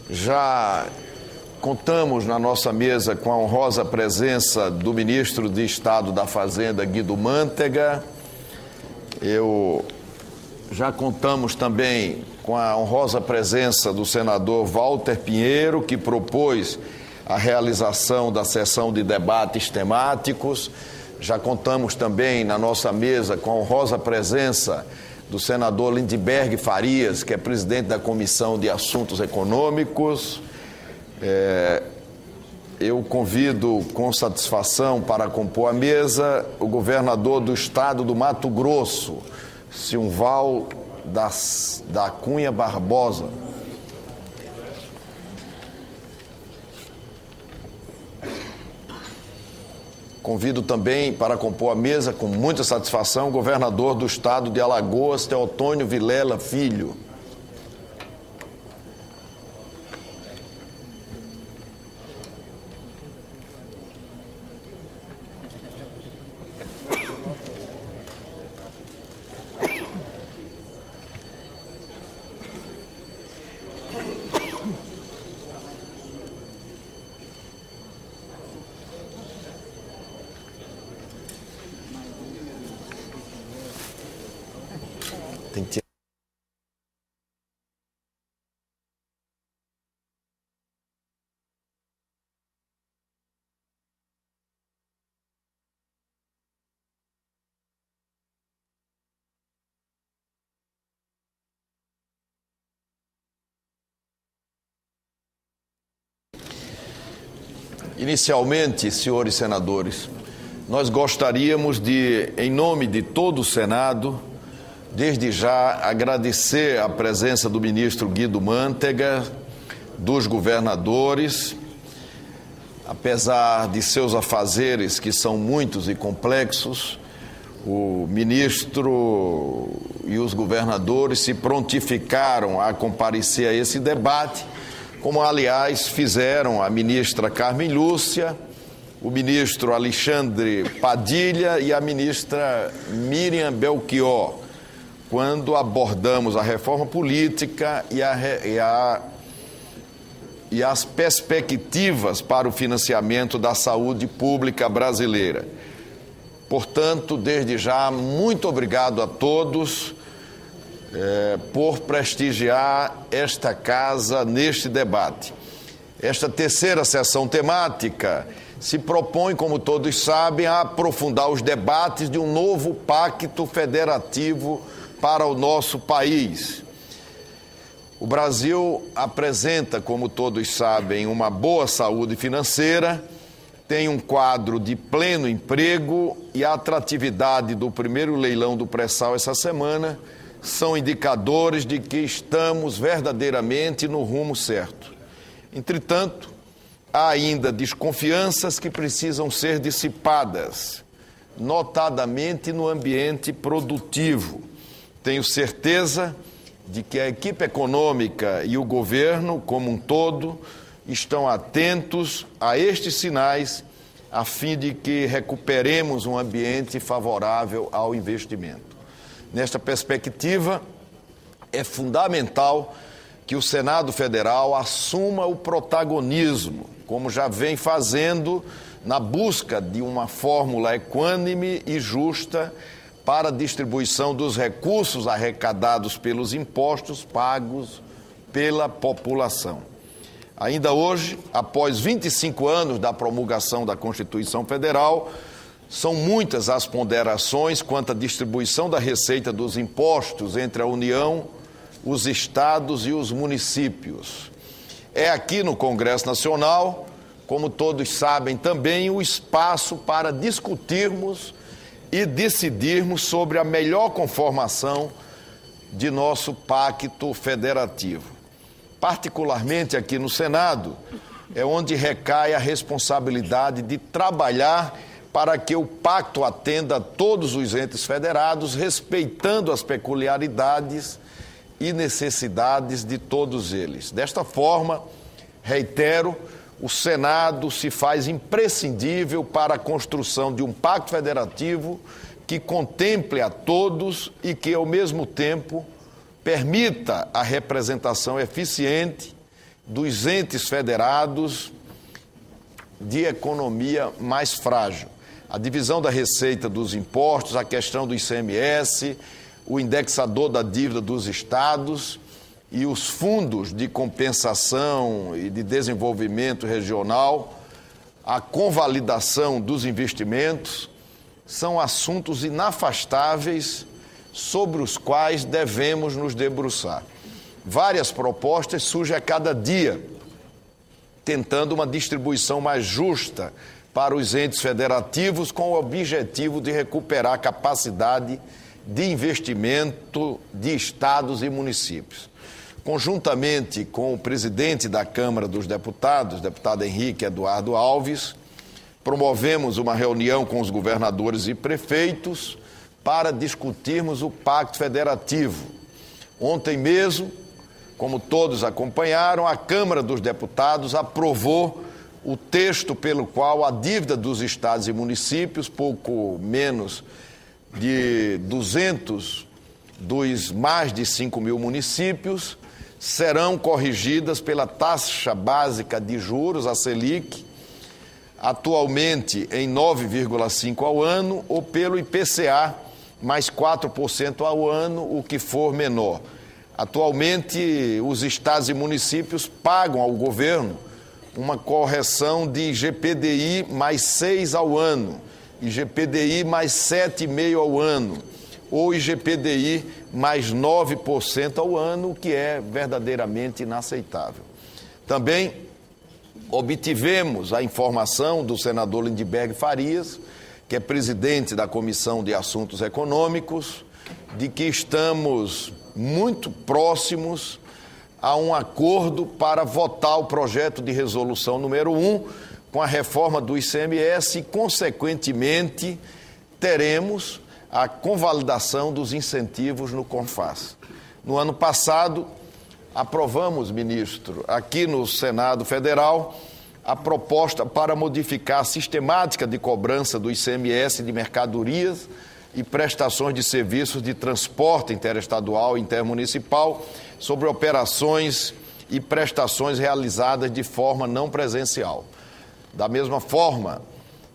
Já contamos na nossa mesa com a honrosa presença do ministro de Estado da Fazenda, Guido Mantega. Já contamos também com a honrosa presença do senador Walter Pinheiro, que propôs a realização da sessão de debates temáticos. Já contamos também na nossa mesa com a honrosa presença do senador Lindbergh Farias, que é presidente da Comissão de Assuntos Econômicos. Eu convido com satisfação para compor a mesa o governador do estado do Mato Grosso, Silval da Cunha Barbosa. Convido também para compor a mesa, com muita satisfação, o governador do estado de Alagoas, Teotônio Vilela Filho. Inicialmente, senhores senadores, nós gostaríamos de, em nome de todo o Senado, desde já agradecer a presença do ministro Guido Mantega, dos governadores. Apesar de seus afazeres, que são muitos e complexos, o ministro e os governadores se prontificaram a comparecer a esse debate, como, aliás, fizeram a ministra Carmen Lúcia, o ministro Alexandre Padilha e a ministra Miriam Belchior, quando abordamos a reforma política e as perspectivas para o financiamento da saúde pública brasileira. Portanto, desde já, muito obrigado a todos por prestigiar esta casa neste debate. Esta terceira sessão temática se propõe, como todos sabem, a aprofundar os debates de um novo pacto federativo para o nosso país. O Brasil apresenta, como todos sabem, uma boa saúde financeira, tem um quadro de pleno emprego e a atratividade do primeiro leilão do pré-sal essa semana são indicadores de que estamos verdadeiramente no rumo certo. Entretanto, há ainda desconfianças que precisam ser dissipadas, notadamente no ambiente produtivo. Tenho certeza de que a equipe econômica e o governo, como um todo, estão atentos a estes sinais, a fim de que recuperemos um ambiente favorável ao investimento. Nesta perspectiva, é fundamental que o Senado Federal assuma o protagonismo, como já vem fazendo, na busca de uma fórmula equânime e justa para a distribuição dos recursos arrecadados pelos impostos pagos pela população. Ainda hoje, após 25 anos da promulgação da Constituição Federal, são muitas as ponderações quanto à distribuição da receita dos impostos entre a União, os estados e os municípios. É aqui no Congresso Nacional, como todos sabem também, o espaço para discutirmos e decidirmos sobre a melhor conformação de nosso pacto federativo. Particularmente aqui no Senado, é onde recai a responsabilidade de trabalhar para que o pacto atenda a todos os entes federados, respeitando as peculiaridades e necessidades de todos eles. Desta forma, reitero, o Senado se faz imprescindível para a construção de um pacto federativo que contemple a todos e que, ao mesmo tempo, permita a representação eficiente dos entes federados de economia mais frágil. A divisão da receita dos impostos, a questão do ICMS, o indexador da dívida dos estados e os fundos de compensação e de desenvolvimento regional, a convalidação dos investimentos, são assuntos inafastáveis sobre os quais devemos nos debruçar. Várias propostas surgem a cada dia, tentando uma distribuição mais justa para os entes federativos com o objetivo de recuperar a capacidade de investimento de estados e municípios. Conjuntamente com o presidente da Câmara dos Deputados, deputado Henrique Eduardo Alves, promovemos uma reunião com os governadores e prefeitos para discutirmos o Pacto Federativo. Ontem mesmo, como todos acompanharam, a Câmara dos Deputados aprovou o texto pelo qual a dívida dos estados e municípios, pouco menos de 200 dos mais de 5 mil municípios, serão corrigidas pela taxa básica de juros, a Selic, atualmente em 9,5% ao ano, ou pelo IPCA, mais 4% ao ano, o que for menor. Atualmente, os estados e municípios pagam ao governo uma correção de IGPDI mais 6% ao ano, IGPDI mais 7,5% ao ano, ou IGPDI mais 9% ao ano, o que é verdadeiramente inaceitável. Também obtivemos a informação do senador Lindbergh Farias, que é presidente da Comissão de Assuntos Econômicos, de que estamos muito próximos a um acordo para votar o projeto de resolução número 1 com a reforma do ICMS e, consequentemente, teremos a convalidação dos incentivos no CONFAS. No ano passado, aprovamos, ministro, aqui no Senado Federal, a proposta para modificar a sistemática de cobrança do ICMS de mercadorias e prestações de serviços de transporte interestadual e intermunicipal sobre operações e prestações realizadas de forma não presencial. Da mesma forma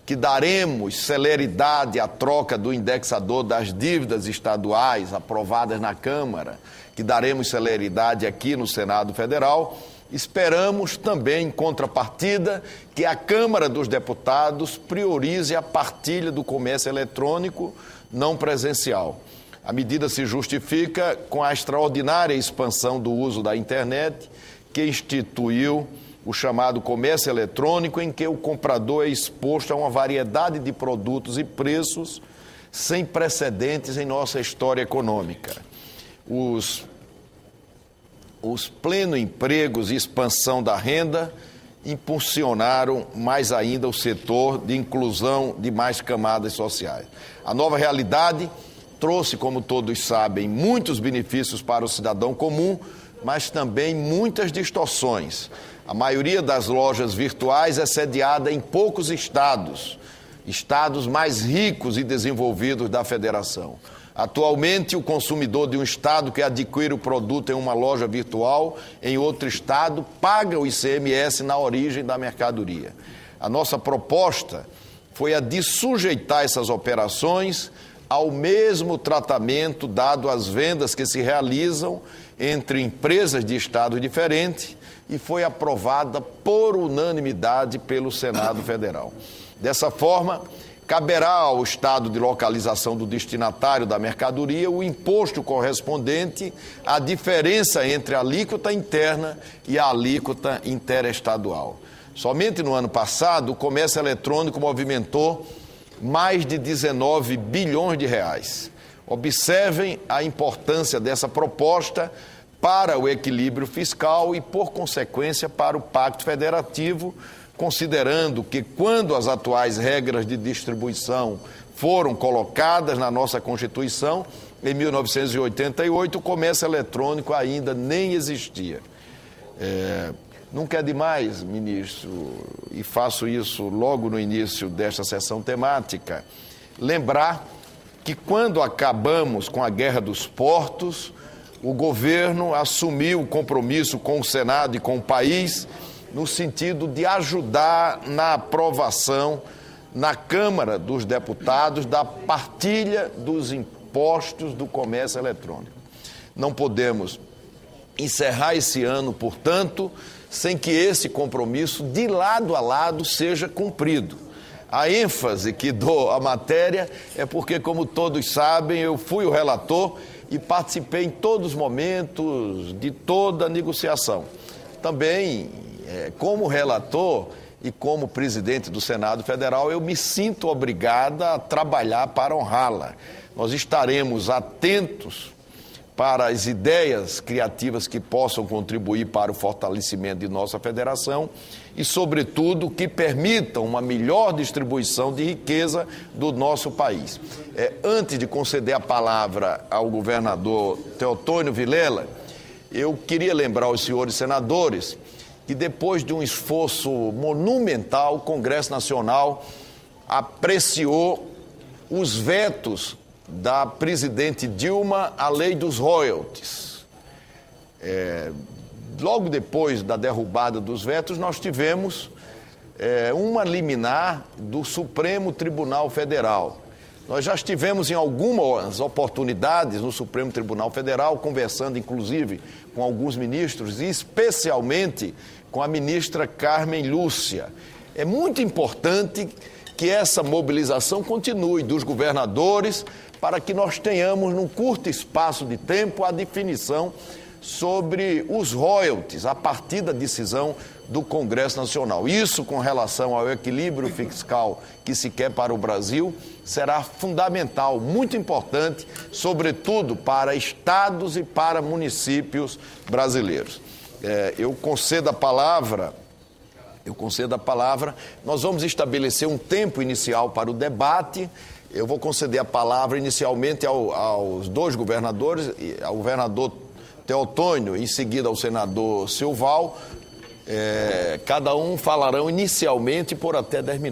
que daremos celeridade à troca do indexador das dívidas estaduais aprovadas na Câmara, que daremos celeridade aqui no Senado Federal, esperamos também, em contrapartida, que a Câmara dos Deputados priorize a partilha do comércio eletrônico não presencial. A medida se justifica com a extraordinária expansão do uso da internet, que instituiu o chamado comércio eletrônico, em que o comprador é exposto a uma variedade de produtos e preços sem precedentes em nossa história econômica. Os plenos empregos e expansão da renda impulsionaram mais ainda o setor de inclusão de mais camadas sociais. A nova realidade trouxe, como todos sabem, muitos benefícios para o cidadão comum, mas também muitas distorções. A maioria das lojas virtuais é sediada em poucos estados mais ricos e desenvolvidos da federação. Atualmente, o consumidor de um estado que adquire o produto em uma loja virtual em outro estado paga o ICMS na origem da mercadoria. A nossa proposta foi a de sujeitar essas operações ao mesmo tratamento dado às vendas que se realizam entre empresas de estados diferentes e foi aprovada por unanimidade pelo Senado Federal. Dessa forma, caberá ao estado de localização do destinatário da mercadoria o imposto correspondente à diferença entre a alíquota interna e a alíquota interestadual. Somente no ano passado, o comércio eletrônico movimentou mais de 19 bilhões de reais. Observem a importância dessa proposta para o equilíbrio fiscal e, por consequência, para o Pacto Federativo, considerando que, quando as atuais regras de distribuição foram colocadas na nossa Constituição, em 1988, o comércio eletrônico ainda nem existia. Nunca é demais, ministro, e faço isso logo no início desta sessão temática, lembrar que, quando acabamos com a guerra dos portos, o governo assumiu o compromisso com o Senado e com o país no sentido de ajudar na aprovação na Câmara dos Deputados da partilha dos impostos do comércio eletrônico. Não podemos encerrar esse ano, portanto, sem que esse compromisso de lado a lado seja cumprido. A ênfase que dou à matéria é porque, como todos sabem, eu fui o relator e participei em todos os momentos de toda a negociação. Também, como relator e como presidente do Senado Federal, eu me sinto obrigada a trabalhar para honrá-la. Nós estaremos atentos para as ideias criativas que possam contribuir para o fortalecimento de nossa federação e, sobretudo, que permitam uma melhor distribuição de riqueza do nosso país. Antes de conceder a palavra ao governador Teotônio Vilela, eu queria lembrar aos senhores senadores que, depois de um esforço monumental, o Congresso Nacional apreciou os vetos da presidente Dilma à lei dos royalties. Logo depois da derrubada dos vetos, nós tivemos uma liminar do Supremo Tribunal Federal. Nós já estivemos em algumas oportunidades no Supremo Tribunal Federal, conversando inclusive com alguns ministros, e especialmente com a ministra Carmen Lúcia. É muito importante que essa mobilização continue dos governadores para que nós tenhamos, num curto espaço de tempo, a definição sobre os royalties a partir da decisão do Congresso Nacional. Isso, com relação ao equilíbrio fiscal que se quer para o Brasil, será fundamental, muito importante, sobretudo para estados e para municípios brasileiros. Eu concedo a palavra, nós vamos estabelecer um tempo inicial para o debate. Eu vou conceder a palavra inicialmente aos dois governadores, ao governador Teotônio, em seguida ao senador Silval. Cada um falarão inicialmente por até 10 minutos.